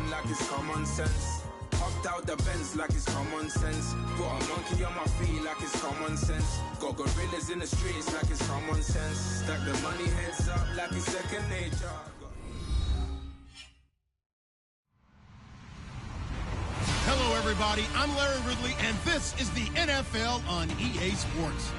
in like it's common sense. Hopped out the Benz like it's common sense. Got a monkey on my feet like it's common sense. Got gorillas in the streets like it's common sense. Stack the money heads up like it's second nature. Hello, everybody. I'm Larry Ridley, and this is the NFL on EA Sports.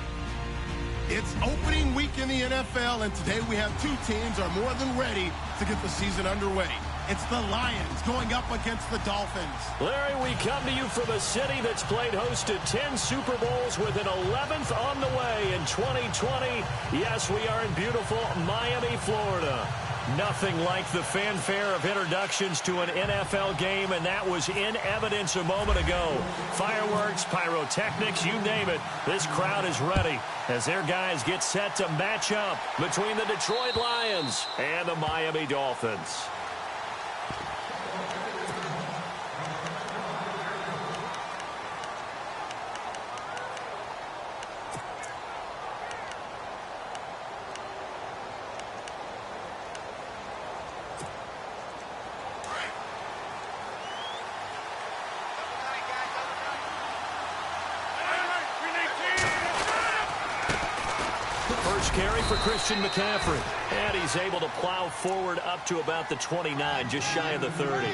It's opening week in the NFL, and today we have two teams are more than ready to get the season underway. It's the Lions going up against the Dolphins. Larry, we come to you from a city that's played host to 10 Super Bowls with an 11th on the way in 2020. Yes, we are in beautiful Miami, Florida. Nothing like the fanfare of introductions to an NFL game, and that was in evidence a moment ago. Fireworks, pyrotechnics, you name it. This crowd is ready as their guys get set to match up between the Detroit Lions and the Miami Dolphins. Carry for Christian McCaffrey. And he's able to plow forward up to about the 29, just shy of the 30.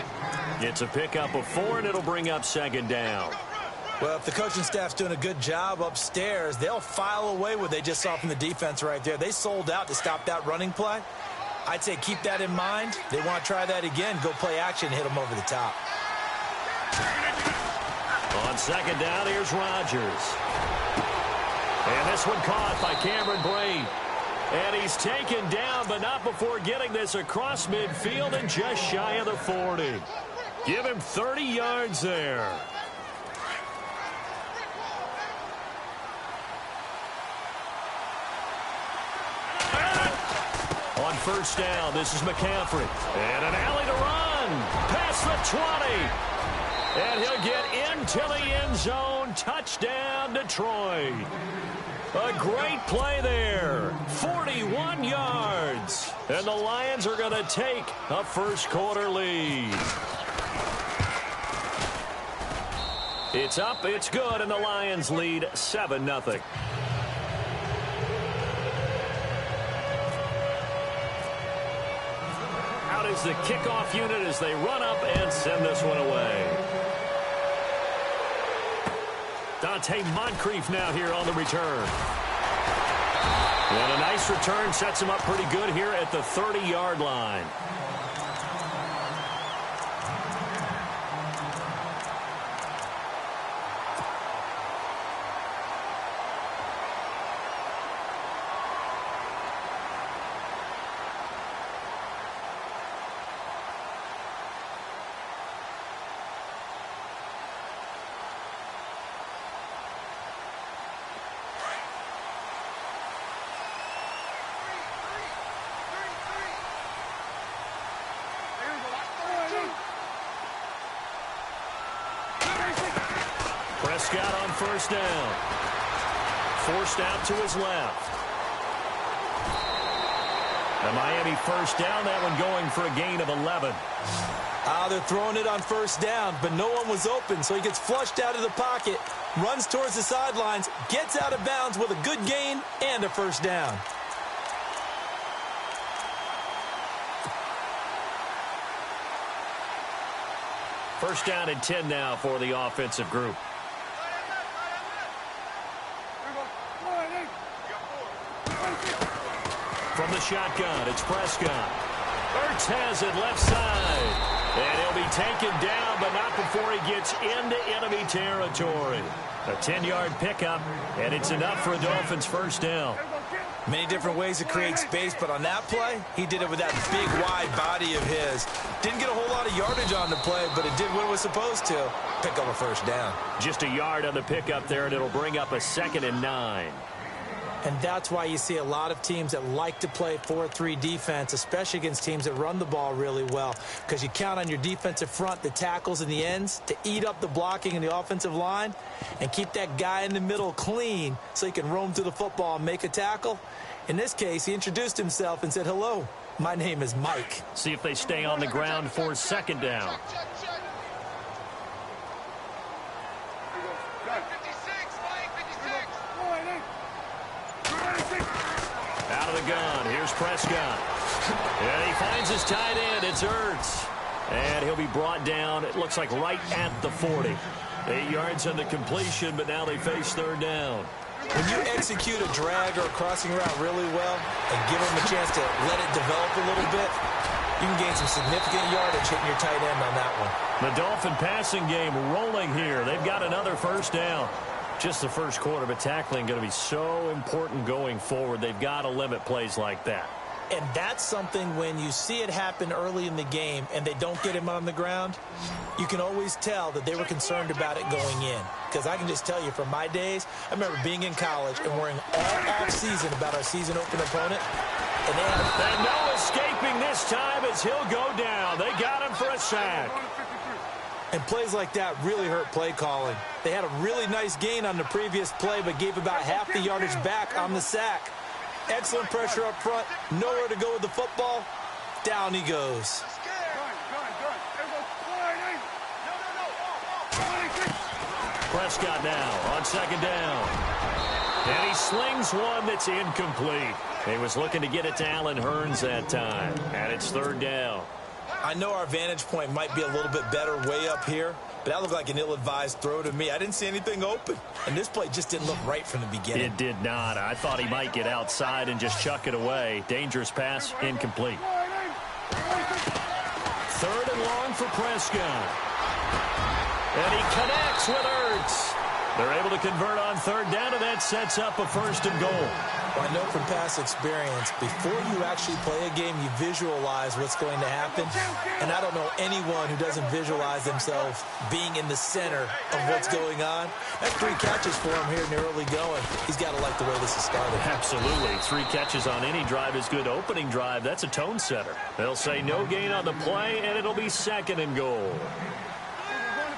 It's a pickup of 4, and it'll bring up second down. Well, if the coaching staff's doing a good job upstairs, they'll file away what they just saw from the defense right there. They sold out to stop that running play. I'd say keep that in mind. They want to try that again. Go play action, hit them over the top. On second down, here's Rodgers. And this one caught by Cameron Brate. And he's taken down, but not before getting this across midfield and just shy of the 40. Give him 30 yards there. On first down, this is McCaffrey. And an alley to run. Past the 20. And he'll get into the end zone. Touchdown, Detroit. A great play there. 41 yards. And the Lions are going to take a first quarter lead. It's up, it's good, and the Lions lead 7-0. Out is the kickoff unit as they run up and send this one away. Dante Moncrief now here on the return. And a nice return sets him up pretty good here at the 30-yard line. Prescott on first down. Forced out to his left. The Miami first down, that one going for a gain of 11. They're throwing it on first down, but no one was open, so he gets flushed out of the pocket, runs towards the sidelines, gets out of bounds with a good gain and a first down. First down and 10 now for the offensive group. From the shotgun, it's Prescott. Ertz has it left side. And he'll be taken down, but not before he gets into enemy territory. A 10-yard pickup, and it's enough for a Dolphins first down. Many different ways to create space, but on that play, he did it with that big, wide body of his. Didn't get a whole lot of yardage on the play, but it did what it was supposed to. Pick up a first down. Just a yard on the pickup there, and it'll bring up a 2nd and 9. And that's why you see a lot of teams that like to play 4-3 defense, especially against teams that run the ball really well, because you count on your defensive front, the tackles and the ends, to eat up the blocking in the offensive line and keep that guy in the middle clean so he can roam through the football and make a tackle. In this case, he introduced himself and said hello. My name is Mike. See if they stay on the ground for second down. Out of the gun. Here's Prescott. And he finds his tight end. It's Ertz. And he'll be brought down, it looks like, right at the 40. 8 yards on the completion, but now they face third down. When you execute a drag or a crossing route really well and give them a chance to let it develop a little bit, you can gain some significant yardage hitting your tight end on that one. The Dolphin passing game rolling here. They've got another first down. Just the first quarter, but tackling going to be so important going forward. They've got to limit plays like that. And that's something when you see it happen early in the game and they don't get him on the ground, you can always tell that they were concerned about it going in. Because I can just tell you from my days, I remember being in college and worrying all off-season about our season-opening opponent. And no escaping this time as he'll go down. They got him for a sack. And plays like that really hurt play calling. They had a really nice gain on the previous play, but gave about half the yardage back on the sack. Excellent pressure up front. Nowhere to go with the football. Down he goes. Prescott now on second down. And he slings one that's incomplete. He was looking to get it to Allen Hurns that time. And it's third down. I know our vantage point might be a little bit better way up here, but that looked like an ill-advised throw to me. I didn't see anything open, and this play just didn't look right from the beginning. It did not. I thought he might get outside and just chuck it away. Dangerous pass, incomplete. Third and long for Prescott. And he connects with Ertz. They're able to convert on third down, and that sets up a first and goal. Well, I know from past experience, before you actually play a game, you visualize what's going to happen. And I don't know anyone who doesn't visualize themselves being in the center of what's going on. That's 3 catches for him here in the early going. He's got to like the way this has started. Absolutely. 3 catches on any drive is good. Opening drive, that's a tone setter. They'll say no gain on the play, and it'll be second and goal.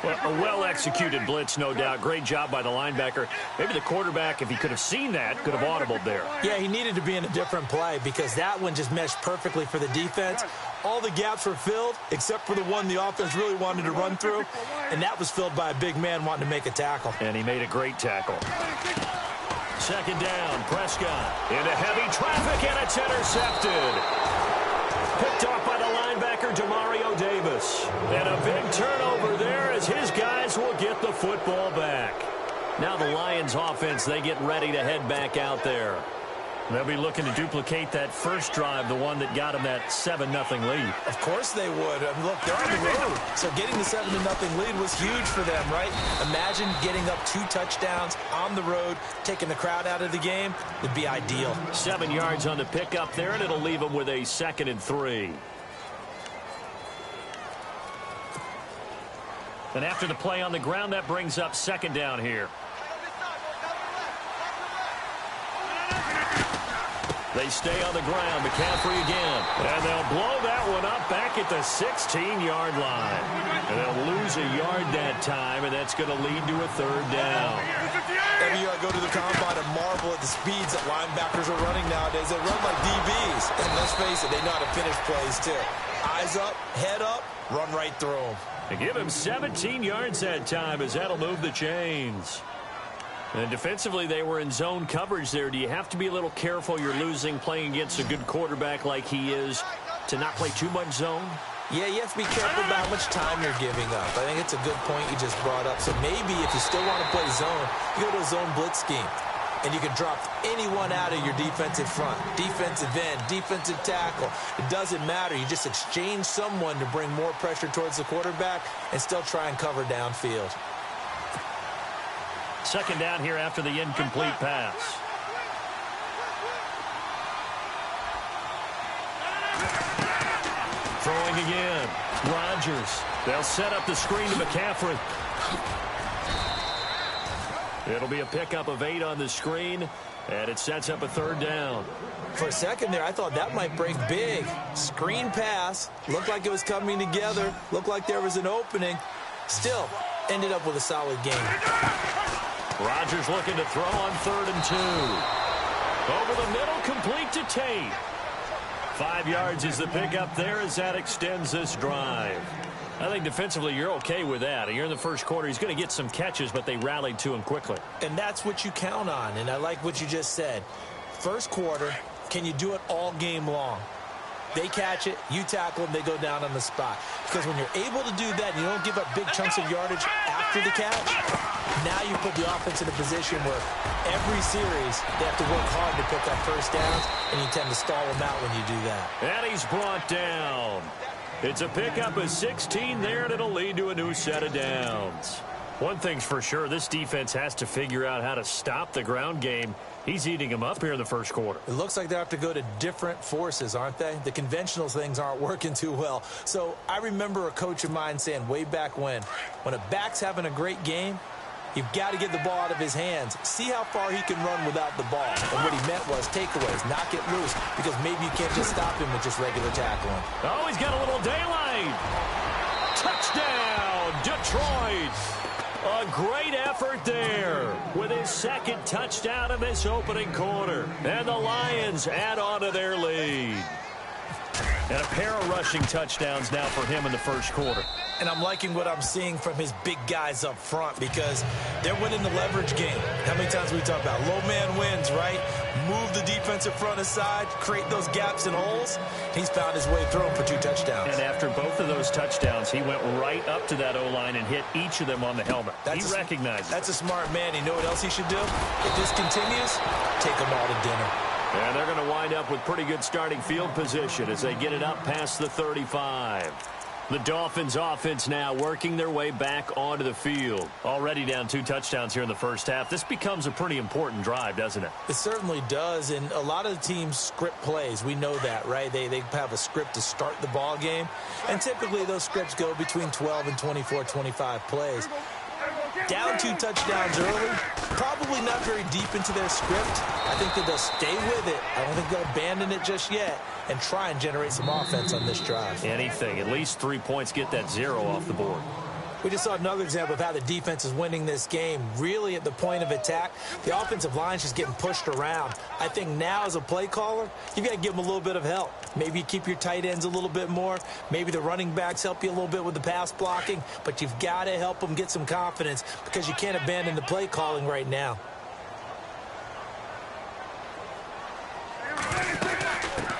Well, a well-executed blitz, no doubt. Great job by the linebacker. Maybe the quarterback, if he could have seen that, could have audibled there. Yeah, he needed to be in a different play because that one just meshed perfectly for the defense. All the gaps were filled except for the one the offense really wanted to run through, and that was filled by a big man wanting to make a tackle. And he made a great tackle. Second down, Prescott into heavy traffic, and it's intercepted. Picked off by the linebacker, Demario Davis. And a big turnover there as his guys will get the football back. Now the Lions offense, they get ready to head back out there. They'll be looking to duplicate that first drive, the one that got them that 7-0 lead. Of course they would. Look, they're on the road. So getting the 7-0 lead was huge for them, right? Imagine getting up 2 touchdowns on the road, taking the crowd out of the game. Would be ideal. 7 yards on the pickup there, and it'll leave them with a 2nd and 3. And after the play on the ground, that brings up second down here. They stay on the ground. McCaffrey again. And they'll blow that one up back at the 16-yard line. And they'll lose a yard that time, and that's going to lead to a third down. Every year I go to the combine and marvel at the speeds that linebackers are running nowadays. They run like DBs. And let's face it, they know how to finish plays too. Eyes up, head up, run right through them. They give him 17 yards that time as that'll move the chains. And defensively, they were in zone coverage there. Do you have to be a little careful? You're losing playing against a good quarterback like he is to not play too much zone? Yeah, you have to be careful about how much time you're giving up. I think it's a good point you just brought up. So maybe if you still want to play zone, you go to a zone blitz scheme. And you can drop anyone out of your defensive front, defensive end, defensive tackle. It doesn't matter. You just exchange someone to bring more pressure towards the quarterback and still try and cover downfield. Second down here after the incomplete pass. Throwing again. Rodgers. They'll set up the screen to McCaffrey. It'll be a pickup of 8 on the screen, and it sets up a third down. For a second there, I thought that might break big. Screen pass. Looked like it was coming together. Looked like there was an opening. Still, ended up with a solid game. Rodgers looking to throw on 3rd and 2. Over the middle, complete to Tate. 5 yards is the pickup there as that extends this drive. I think defensively you're okay with that. You're in the first quarter. He's going to get some catches, but they rallied to him quickly. And that's what you count on, and I like what you just said. First quarter, can you do it all game long? They catch it, you tackle them, they go down on the spot. Because when you're able to do that and you don't give up big chunks of yardage after the catch, now you put the offense in a position where every series they have to work hard to pick up first downs, and you tend to stall them out when you do that. And he's brought down. It's a pickup of 16 there, and it'll lead to a new set of downs. One thing's for sure, this defense has to figure out how to stop the ground game. He's eating them up here in the first quarter. It looks like they have to go to different forces, aren't they? The conventional things aren't working too well. So I remember a coach of mine saying way back when a back's having a great game, you've got to get the ball out of his hands. See how far he can run without the ball. And what he meant was takeaways, knock it loose, because maybe you can't just stop him with just regular tackling. Oh, he's got a little daylight. Touchdown, Detroit. A great effort there with his second touchdown in this opening quarter. And the Lions add on to their lead. And a pair of rushing touchdowns now for him in the first quarter. And I'm liking what I'm seeing from his big guys up front because they're winning the leverage game. How many times we talk about low man wins, right? Move the defensive front aside, create those gaps and holes. He's found his way through them for 2 touchdowns. And after both of those touchdowns, he went right up to that O-line and hit each of them on the helmet. He recognized it. That's a smart man. You know what else he should do? If this continues, take them all to dinner. And they're going to wind up with pretty good starting field position as they get it up past the 35. The Dolphins offense now working their way back onto the field. Already down 2 touchdowns here in the first half. This becomes a pretty important drive, doesn't it? It certainly does, and a lot of the teams script plays. We know that, right? They have a script to start the ball game, and typically those scripts go between 12 and 24, 25 plays. Down 2 touchdowns early, probably not very deep into their script. I think that they'll stay with it. I don't think they'll abandon it just yet and try and generate some offense on this drive. Anything. At least 3 points, get that 0 off the board. We just saw another example of how the defense is winning this game. Really at the point of attack, the offensive line's just getting pushed around. I think now as a play caller, you've got to give them a little bit of help. Maybe you keep your tight ends a little bit more. Maybe the running backs help you a little bit with the pass blocking. But you've got to help them get some confidence because you can't abandon the play calling right now.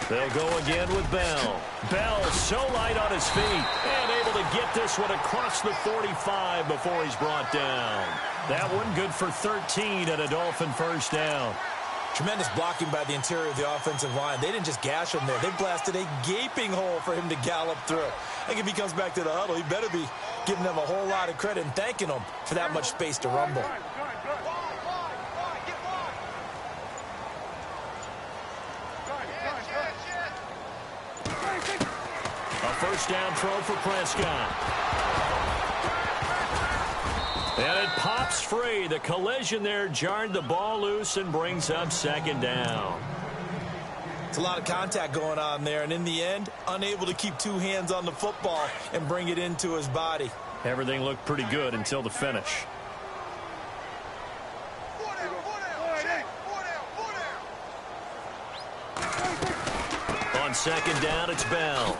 They'll go again with Bell. Bell so light on his feet and able to get this one across the 45 before he's brought down. That one good for 13 and a Dolphin first down. Tremendous blocking by the interior of the offensive line. They didn't just gash him there. They blasted a gaping hole for him to gallop through. I think if he comes back to the huddle, he better be giving them a whole lot of credit and thanking them for that much space to rumble. First down throw for Prescott. And it pops free. The collision there jarred the ball loose and brings up second down. It's a lot of contact going on there, and in the end, unable to keep 2 hands on the football and bring it into his body. Everything looked pretty good until the finish. On second down, it's Bell.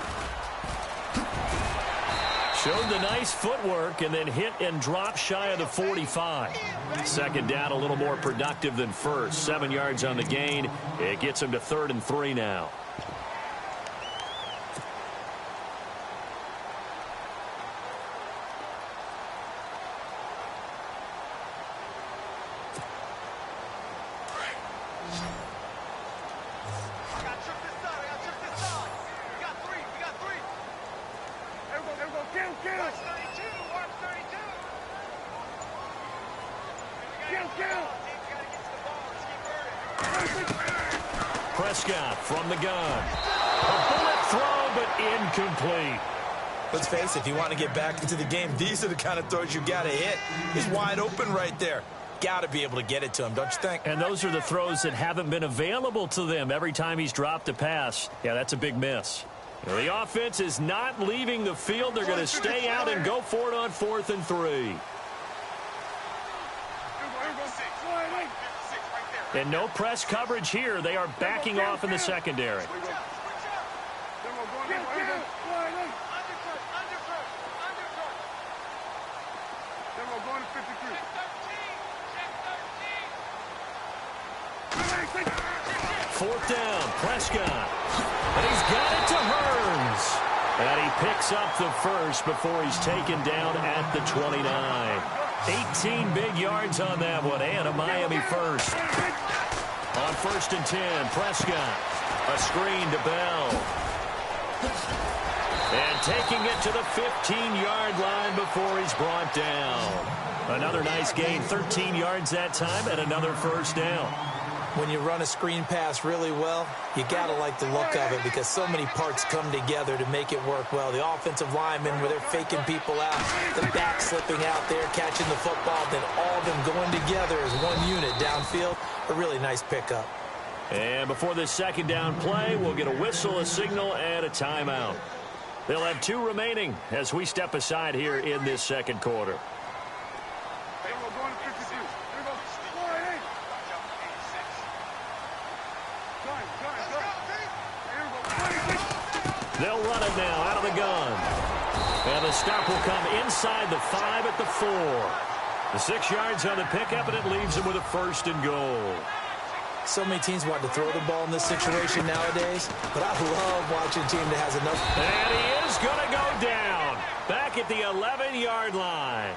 Showed the nice footwork and then hit and drop shy of the 45. Second down, a little more productive than first. 7 yards on the gain. It gets him to 3rd and 3 now. Prescott from the gun. A bullet throw, but incomplete. Let's face it, if you want to get back into the game, these are the kind of throws you got to hit. He's wide open right there. Got to be able to get it to him, don't you think? And those are the throws that haven't been available to them every time he's dropped a pass. Yeah, that's a big miss. The offense is not leaving the field. They're going to stay out and go for it on 4th and 3. And no press coverage here. They are backing off in the secondary. Fourth down, Prescott. And he's got it to Hearns. And he picks up the first before he's taken down at the 29. 18 big yards on that one, and a Miami first. On 1st and 10, Prescott. A screen to Bell. And taking it to the 15-yard line before he's brought down. Another nice gain, 13 yards that time, and another first down. When you run a screen pass really well, you got to like the look of it because so many parts come together to make it work well. The offensive linemen, where they're faking people out, the back slipping out there, catching the football, then all of them going together as one unit downfield. A really nice pickup. And before this second down play, we'll get a whistle, a signal, and a timeout. They'll have 2 remaining as we step aside here in this second quarter. They'll run it now out of the gun. And the stop will come inside the 5 at the 4. The 6 yards on the pickup, and it leaves them with a 1st and goal. So many teams want to throw the ball in this situation nowadays, but I love watching a team that has enough. And he is going to go down back at the 11-yard line.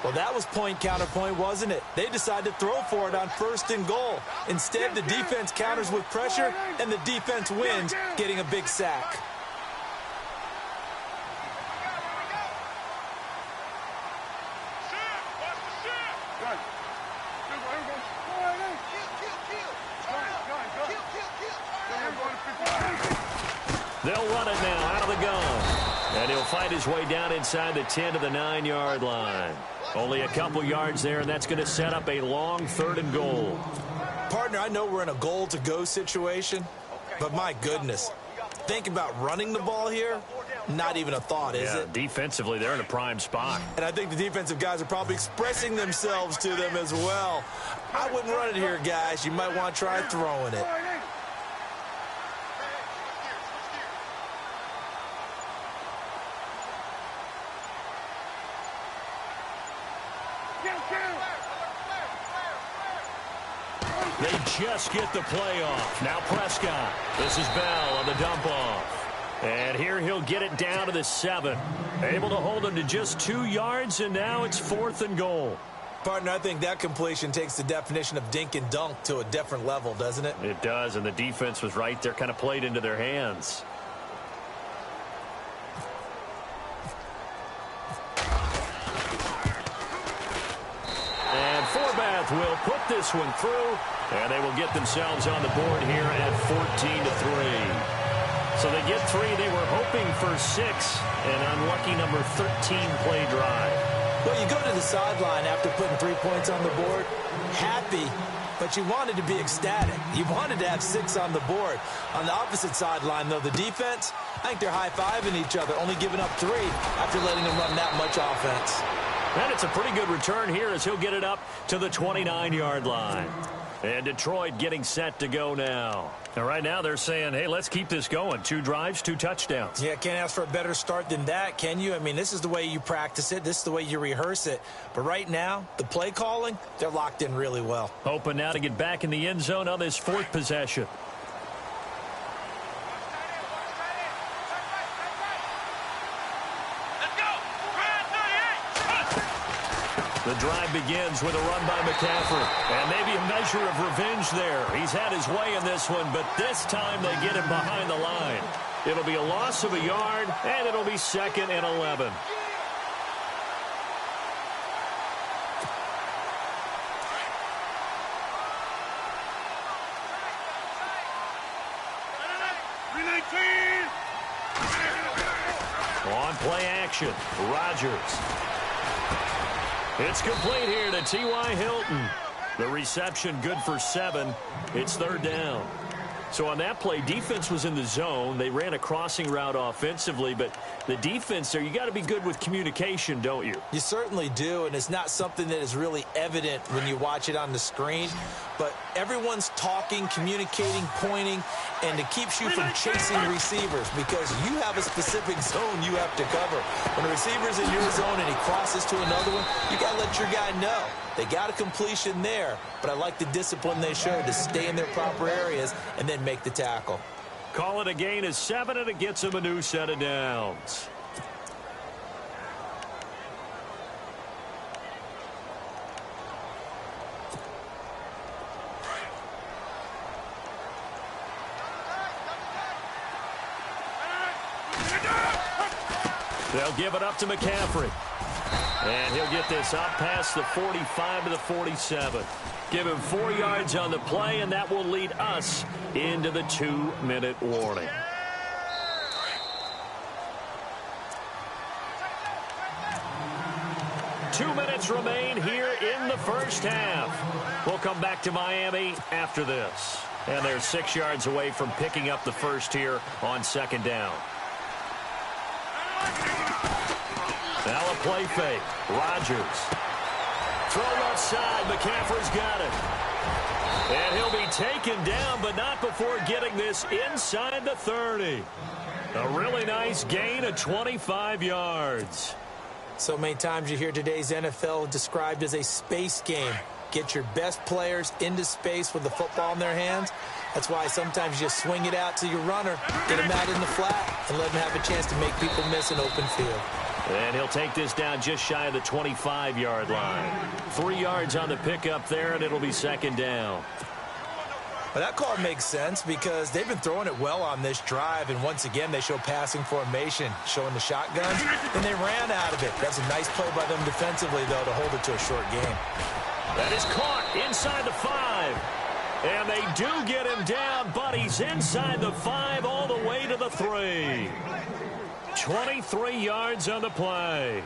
Well, that was point counterpoint, wasn't it? They decided to throw for it on 1st and goal. Instead, the defense counters with pressure, and the defense wins, getting a big sack. They'll run it now out of the gun. And he'll fight his way down inside the 10 to the 9-yard line. Only a couple yards there, and that's going to set up a long 3rd and goal. Partner, I know we're in a goal-to-go situation, but my goodness, think about running the ball here. Not even a thought, is it? Defensively, they're in a prime spot. And I think the defensive guys are probably expressing themselves to them as well. I wouldn't run it here, guys. You might want to try throwing it. They just get the play off. Now Prescott. This is Bell on the dump off. And here he'll get it down to the 7. Able to hold him to just 2 yards, and now it's 4th and goal. Partner, I think that completion takes the definition of dink and dunk to a different level, doesn't it? It does, and the defense was right there, kind of played into their hands. And Forbath will put this one through, and they will get themselves on the board here at 14-3. So they get 3. They were hoping for 6, an unlucky number 13 play drive. Well, you go to the sideline after putting 3 points on the board, happy, but you wanted to be ecstatic. You wanted to have 6 on the board. On the opposite sideline, though, the defense, I think they're high-fiving each other, only giving up 3 after letting them run that much offense. And it's a pretty good return here as he'll get it up to the 29-yard line. And Detroit getting set to go now. And right now they're saying, hey, let's keep this going. 2 drives, 2 touchdowns. Yeah, can't ask for a better start than that, can you? I mean, this is the way you practice it. This is the way you rehearse it. But right now, the play calling, they're locked in really well. Hoping now to get back in the end zone on this 4th possession. The drive begins with a run by McCaffrey. And maybe a measure of revenge there. He's had his way in this one, but this time they get him behind the line. It'll be a loss of a yard, and it'll be 2nd and 11. On play action, Rodgers. It's complete here to T.Y. Hilton. The reception good for 7. It's 3rd down. So on that play, defense was in the zone. They ran a crossing route offensively, but the defense there, you got to be good with communication, don't you? You certainly do, and it's not something that is really evident when you watch it on the screen. but everyone's talking, communicating, pointing, and it keeps you from chasing receivers because you have a specific zone you have to cover. When a receiver's in your zone and he crosses to another one, you got to let your guy know. They got a completion there, but I like the discipline they showed to stay in their proper areas and then make the tackle. Call it a gain of 7, and it gets him a new set of downs. They'll give it up to McCaffrey. And he'll get this up past the 45 to the 47. Give him 4 yards on the play, and that will lead us into the 2-minute warning. Two minutes remain here in the first half. We'll come back to Miami after this. And they're 6 yards away from picking up the first here on second down. Now a play fake. Rodgers. Throw left side. McCaffrey's got it. And he'll be taken down, but not before getting this inside the 30. A really nice gain of 25 yards. So many times you hear today's NFL described as a space game. Get your best players into space with the football in their hands. That's why sometimes you just swing it out to your runner, get him out in the flat, and let him have a chance to make people miss an open field. And he'll take this down just shy of the 25-yard line. 3 yards on the pickup there, and it'll be second down. Well, that call makes sense because they've been throwing it well on this drive, and once again they show passing formation, showing the shotguns, and they ran out of it. That's a nice play by them defensively, though, to hold it to a short game. That is caught inside the 5. And they do get him down, but he's inside the 5 all the way to the 3. 23 yards on the play.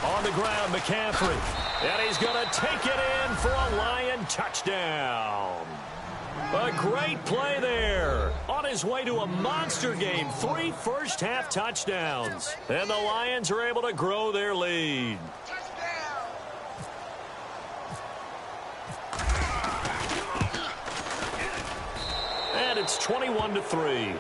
On the ground, McCaffrey. And he's going to take it in for a Lion touchdown. A great play there. On his way to a monster game. 3 first-half touchdowns. And the Lions are able to grow their lead. And it's 21-3.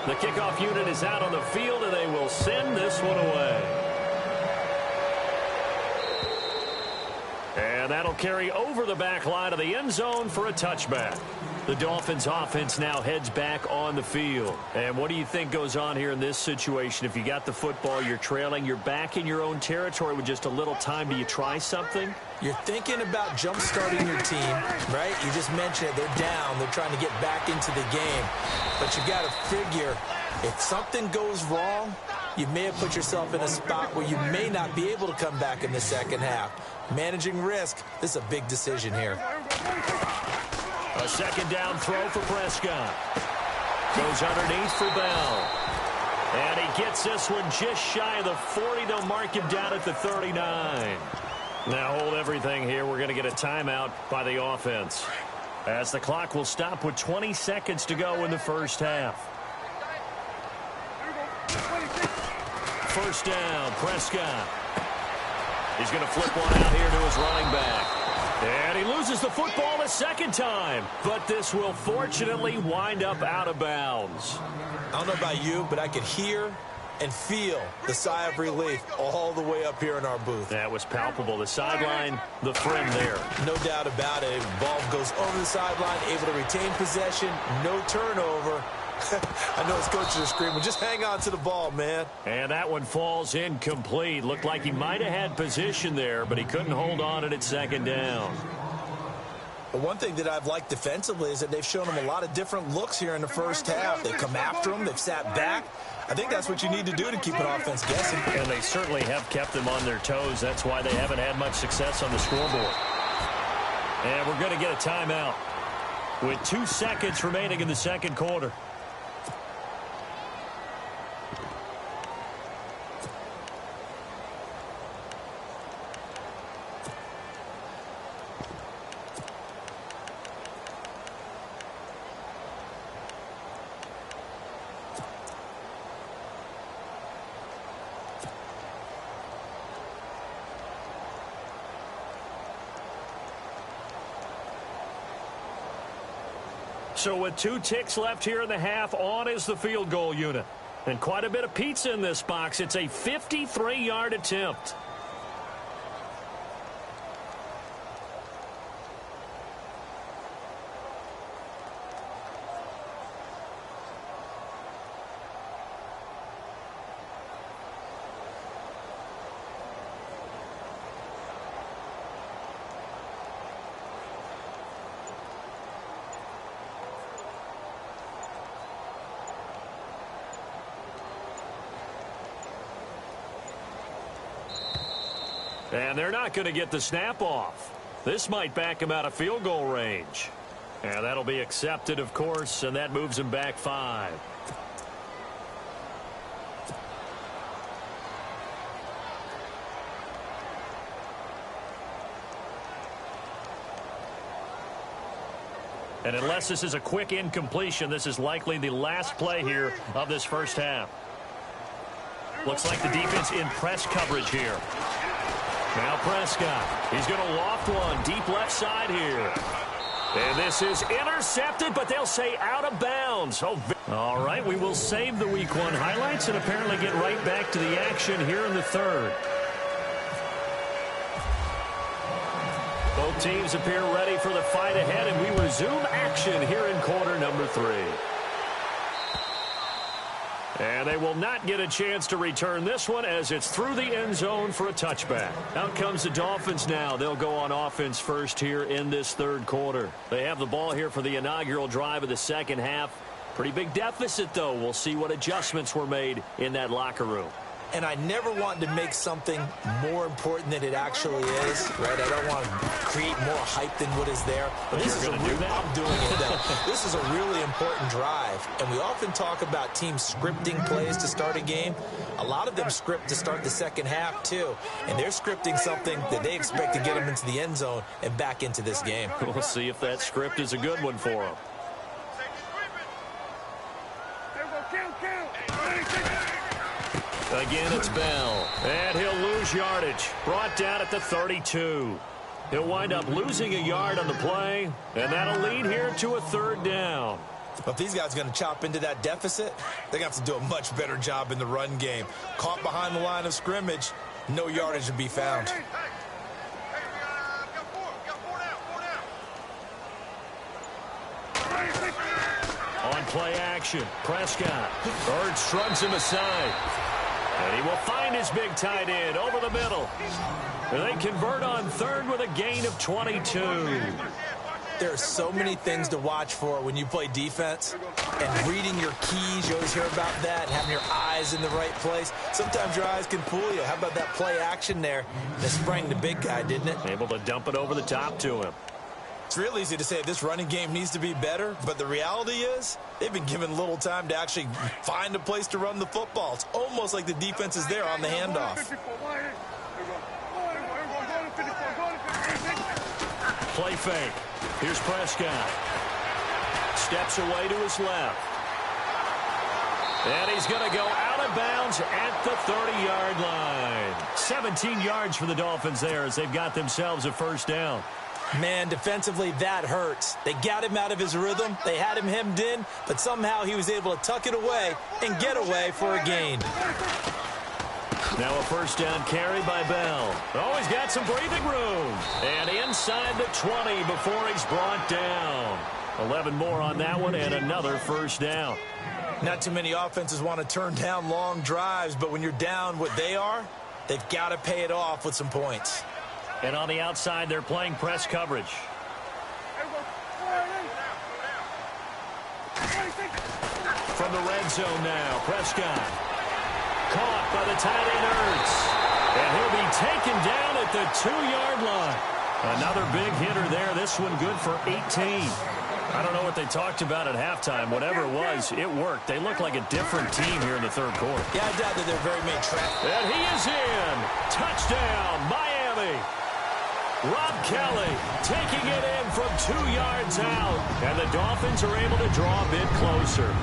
The kickoff unit is out on the field, and they will send this one away. And that'll carry over the back line of the end zone for a touchback. The Dolphins offense now heads back on the field. And what do you think goes on here in this situation? If you got the football, you're trailing, you're back in your own territory with just a little time. Do you try something? You're thinking about jump-starting your team, right? You just mentioned it. They're down. They're trying to get back into the game. But you got to figure if something goes wrong, you may have put yourself in a spot where you may not be able to come back in the second half. Managing risk, this is a big decision here. A second down throw for Prescott. Goes underneath for Bell. And he gets this one just shy of the 40. They'll mark him down at the 39. Now hold everything here. We're going to get a timeout by the offense, as the clock will stop with 20 seconds to go in the first half. First down, Prescott. He's going to flip one out here to his running back. And he loses the football a second time. But this will fortunately wind up out of bounds. I don't know about you, but I could hear and feel the sigh of relief all the way up here in our booth. That was palpable. The sideline, the friend there. No doubt about it. Ball goes over the sideline, able to retain possession, no turnover. I know his coaches are screaming, just hang on to the ball, man. And that one falls incomplete. Looked like he might have had position there, but he couldn't hold on at second down. But one thing that I've liked defensively is that they've shown him a lot of different looks here in the first half. They've come after him. They've sat back. I think that's what you need to do to keep an offense guessing. And they certainly have kept them on their toes. That's why they haven't had much success on the scoreboard. And we're going to get a timeout with 2 seconds remaining in the second quarter. So with 2 ticks left here in the half, on is the field goal unit. And quite a bit of pizza in this box. It's a 53-yard attempt. And they're not going to get the snap off. This might back him out of field goal range. And that'll be accepted, of course, and that moves him back 5. And unless this is a quick incompletion, this is likely the last play here of this first half. Looks like the defense in press coverage here. Now Prescott, he's going to loft one deep left side here. And this is intercepted, but they'll say out of bounds. Oh, all right, we will save the Week 1 highlights and apparently get right back to the action here in the third. Both teams appear ready for the fight ahead, and we resume action here in quarter number 3. And they will not get a chance to return this one as it's through the end zone for a touchback. Out comes the Dolphins now. They'll go on offense first here in this third quarter. They have the ball here for the inaugural drive of the second half. Pretty big deficit, though. We'll see what adjustments were made in that locker room. And I never want to make something more important than it actually is, right? I don't want to create more hype than what is there. But this is I'm doing it, though. This is a really important drive. And we often talk about teams scripting plays to start a game. A lot of them script to start the second half, too. And they're scripting something that they expect to get them into the end zone and back into this game. We'll see if that script is a good one for them. Again, it's Bell. And he'll lose yardage. Brought down at the 32. He'll wind up losing a yard on the play, and that'll lead here to a third down. Well, if these guys are going to chop into that deficit, they're going to have to do a much better job in the run game. Caught behind the line of scrimmage, no yardage to be found. On play action, Prescott. Bird shrugs him aside. And he will find his big tight end over the middle. And they convert on third with a gain of 22. There are so many things to watch for when you play defense. And reading your keys, you always hear about that, and having your eyes in the right place. Sometimes your eyes can fool you. How about that play action there? That sprang the big guy, didn't it? Able to dump it over the top to him. It's real easy to say this running game needs to be better, but the reality is they've been given little time to actually find a place to run the football. It's almost like the defense is there on the handoff. Play fake. Here's Prescott. Steps away to his left. And he's going to go out of bounds at the 30-yard line. 17 yards for the Dolphins there as they've got themselves a first down. Man, defensively, that hurts. They got him out of his rhythm. They had him hemmed in, but somehow he was able to tuck it away and get away for a gain. Now a first down carry by Bell. Oh, he's got some breathing room. And inside the 20 before he's brought down. 11 more on that one and another first down. Not too many offenses want to turn down long drives, but when you're down what they are, they've got to pay it off with some points. And on the outside, they're playing press coverage. From the red zone now, Prescott. Caught by the tight end Ertz. And he'll be taken down at the 2-yard line. Another big hitter there. This one good for 18. I don't know what they talked about at halftime. Whatever it was, it worked. They look like a different team here in the third quarter. Yeah, I doubt that they're very main track. And he is in. Touchdown, Miami. Rob Kelly taking it in from 2 yards out. And the Dolphins are able to draw a bit closer.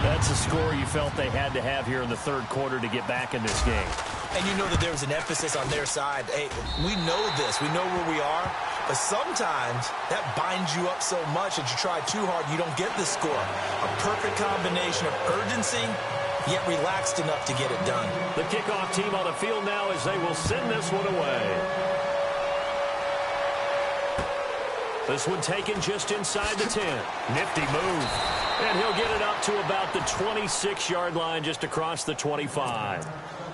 That's a score you felt they had to have here in the third quarter to get back in this game. And you know that there was an emphasis on their side. Hey, we know this. We know where we are. But sometimes that binds you up so much that you try too hard, you don't get the score. A perfect combination of urgency, yet relaxed enough to get it done. The kickoff team on the field now as they will send this one away. This one taken just inside the 10. Nifty move. And he'll get it up to about the 26-yard line, just across the 25.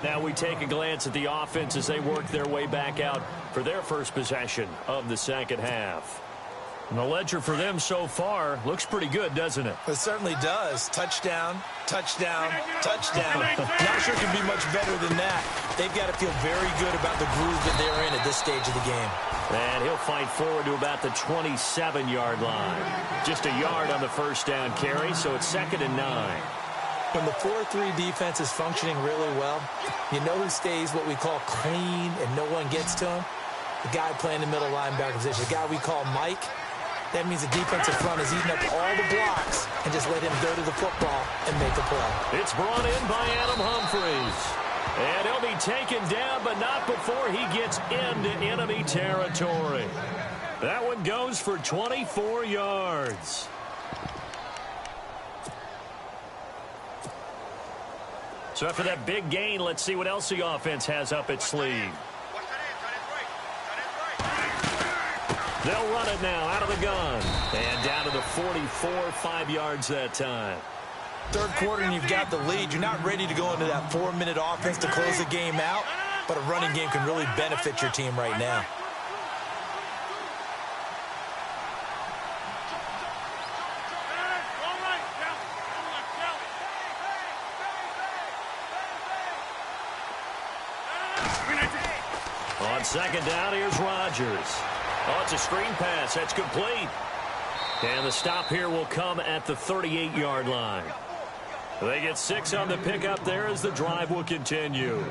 Now we take a glance at the offense as they work their way back out for their first possession of the second half. And the ledger for them so far looks pretty good, doesn't it? It certainly does. Touchdown, touchdown, touchdown. Not sure it can be much better than that. They've got to feel very good about the groove that they're in at this stage of the game. And he'll fight forward to about the 27-yard line. Just a yard on the first down carry, so it's 2nd and 9. When the 4-3 defense is functioning really well, you know who stays what we call clean and no one gets to him? The guy playing the middle linebacker position, the guy we call Mike. That means the defensive front is eating up all the blocks and just let him go to the football and make a play. It's brought in by Adam Humphries. And he'll be taken down, but not before he gets into enemy territory. That one goes for 24 yards. So after that big gain, let's see what else the offense has up its sleeve. They'll run it now out of the gun. And down to the 44, 5 yards that time. Third quarter and you've got the lead. You're not ready to go into that 4-minute offense to close the game out, but a running game can really benefit your team right now. On second down, here's Rodgers. Oh, it's a screen pass. That's complete. And the stop here will come at the 38-yard line. They get 6 on the pickup there as the drive will continue.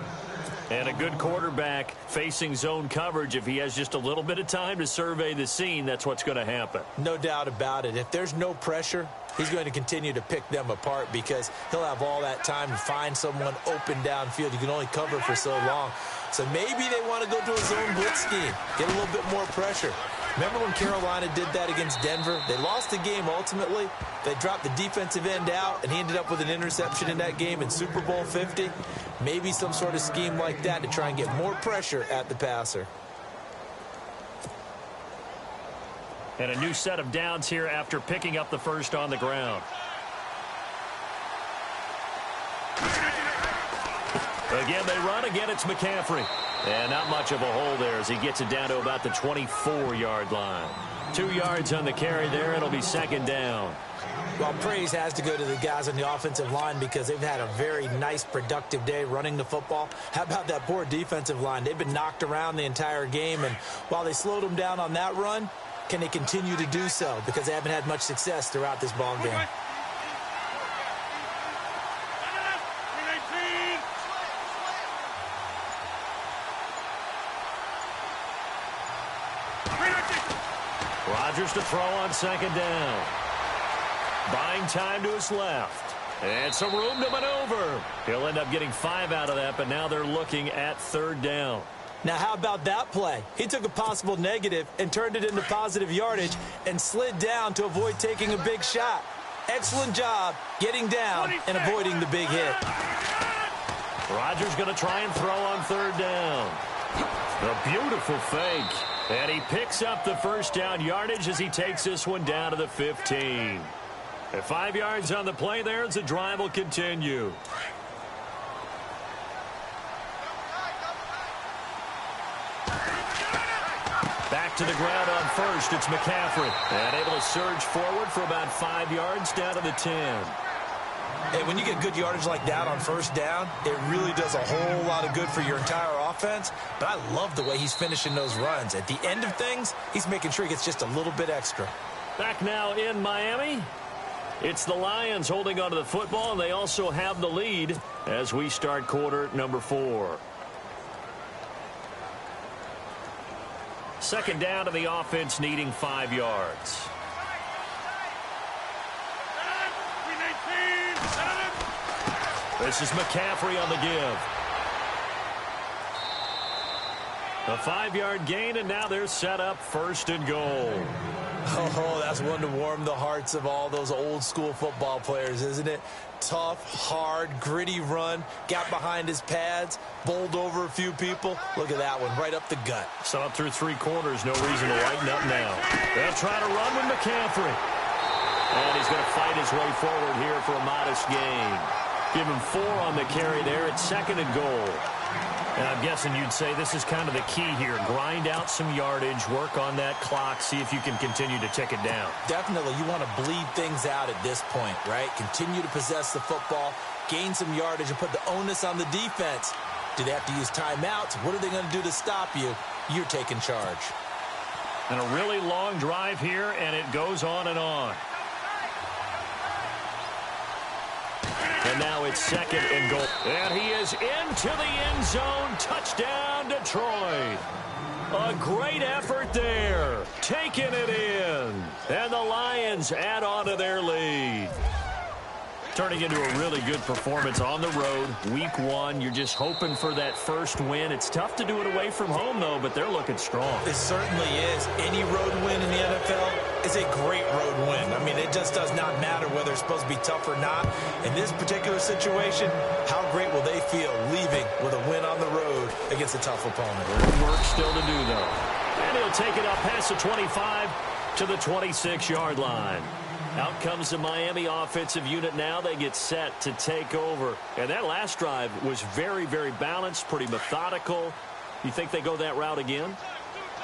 And a good quarterback facing zone coverage. If he has just a little bit of time to survey the scene, that's what's going to happen. No doubt about it. If there's no pressure, he's going to continue to pick them apart because he'll have all that time to find someone open downfield. You can only cover for so long. So maybe they want to go to a zone blitz scheme, get a little bit more pressure. Remember when Carolina did that against Denver? They lost the game ultimately. They dropped the defensive end out, and he ended up with an interception in that game in Super Bowl 50. Maybe some sort of scheme like that to try and get more pressure at the passer. And a new set of downs here after picking up the first on the ground. Again, they run. Again, it's McCaffrey. And not much of a hole there as he gets it down to about the 24-yard line. 2 yards on the carry there. It'll be second down. Well, praise has to go to the guys on the offensive line because they've had a very nice, productive day running the football. How about that poor defensive line? They've been knocked around the entire game, and while they slowed them down on that run, can they continue to do so? Because they haven't had much success throughout this ball game. Rodgers to throw on second down. Buying time to his left. And some room to maneuver. He'll end up getting 5 out of that, but now they're looking at third down. Now, how about that play? He took a possible negative and turned it into positive yardage and slid down to avoid taking a big shot. Excellent job getting down and avoiding the big hit. Rodgers going to try and throw on third down. A beautiful fake. And he picks up the first down yardage as he takes this one down to the 15. At 5 yards on the play there as the drive will continue. Back to the ground on first. It's McCaffrey. And able to surge forward for about 5 yards down to the 10. Hey, when you get good yardage like that on first down, it really does a whole lot of good for your entire offense. offense, but I love the way he's finishing those runs. At the end of things, he's making sure he gets just a little bit extra. Back now in Miami. It's the Lions holding onto the football, and they also have the lead as we start quarter number 4. Second down to the offense, needing 5 yards. This is McCaffrey on the give. A 5-yard gain, and now they're set up 1st and goal. Oh, that's one to warm the hearts of all those old-school football players, isn't it? Tough, hard, gritty run, got behind his pads, bowled over a few people. Look at that one, right up the gut. So up through 3 quarters, no reason to lighten up now. They'll try to run with McCaffrey. And he's going to fight his way forward here for a modest gain. Give him 4 on the carry there. It's 2nd and goal. And I'm guessing you'd say this is kind of the key here. Grind out some yardage, work on that clock, see if you can continue to tick it down. Definitely. You want to bleed things out at this point, right? Continue to possess the football, gain some yardage, and put the onus on the defense. Do they have to use timeouts? What are they going to do to stop you? You're taking charge. And a really long drive here, and it goes on and on. And now it's 2nd and goal. And he is into the end zone. Touchdown, Detroit. A great effort there. Taking it in. And the Lions add on to their lead. Turning into a really good performance on the road. Week 1, you're just hoping for that first win. It's tough to do it away from home, though, but they're looking strong. It certainly is. Any road win in the NFL is a great road win. I mean, it just does not matter whether it's supposed to be tough or not. In this particular situation, how great will they feel leaving with a win on the road against a tough opponent? Work still to do, though. And he'll take it up past the 25 to the 26-yard line. Out comes the Miami offensive unit now. They get set to take over. And that last drive was very, very balanced, pretty methodical. You think they go that route again?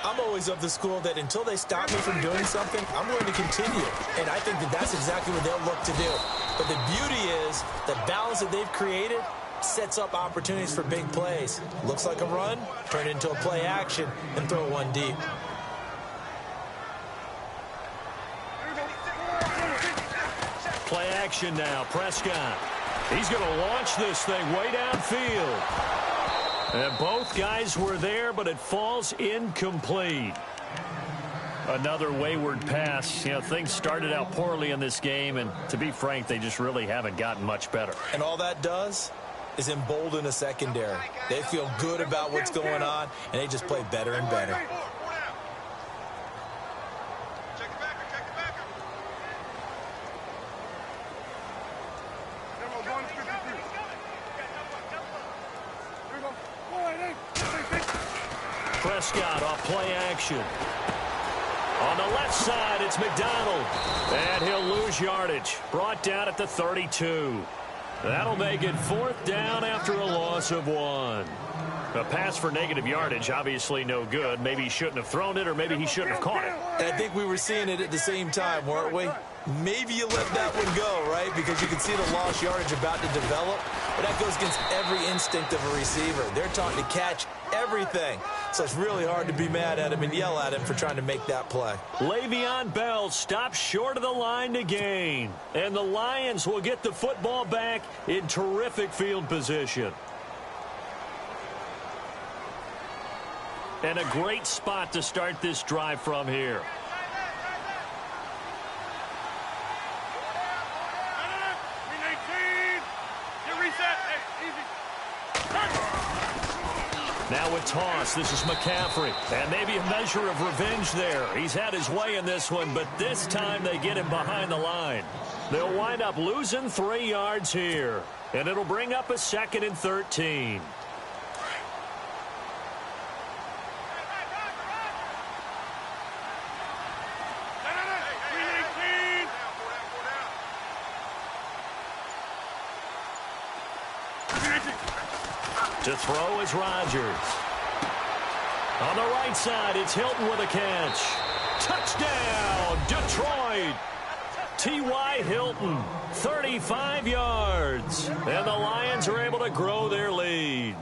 I'm always of the school that until they stop me from doing something, I'm going to continue. And I think that that's exactly what they'll look to do. But the beauty is the balance that they've created sets up opportunities for big plays. Looks like a run, turn it into a play action, and throw one deep. Play action now. Prescott. He's going to launch this thing way downfield. And both guys were there, but it falls incomplete. Another wayward pass. You know, things started out poorly in this game, and to be frank, they just really haven't gotten much better. And all that does is embolden a secondary. They feel good about what's going on, and they just play better and better. Prescott off play action. On the left side, it's McDonald. And he'll lose yardage. Brought down at the 32. That'll make it 4th down after a loss of 1. A pass for negative yardage, obviously no good. Maybe he shouldn't have thrown it, or maybe he shouldn't have caught it. And I think we were seeing it at the same time, weren't we? Maybe you let that one go, right? Because you can see the lost yardage about to develop. But that goes against every instinct of a receiver. They're taught to catch everything. So it's really hard to be mad at him and yell at him for trying to make that play. Le'Veon Bell stops short of the line to gain. And the Lions will get the football back in terrific field position. And a great spot to start this drive from here. Now a toss. This is McCaffrey. And maybe a measure of revenge there. He's had his way in this one, but this time they get him behind the line. They'll wind up losing 3 yards here. And it'll bring up a 2nd and 13. To throw is Rodgers. On the right side, it's Hilton with a catch. Touchdown, Detroit. T.Y. Hilton, 35 yards. And the Lions are able to grow their lead.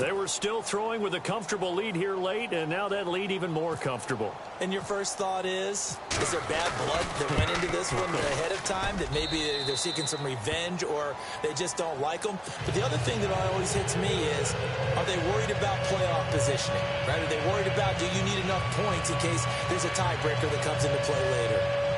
They were still throwing with a comfortable lead here late, and now that lead even more comfortable. And your first thought is there bad blood that went into this one ahead of time, that maybe they're seeking some revenge or they just don't like them? But the other thing that always hits me is, are they worried about playoff positioning? Right? Are they worried about, do you need enough points in case there's a tiebreaker that comes into play later?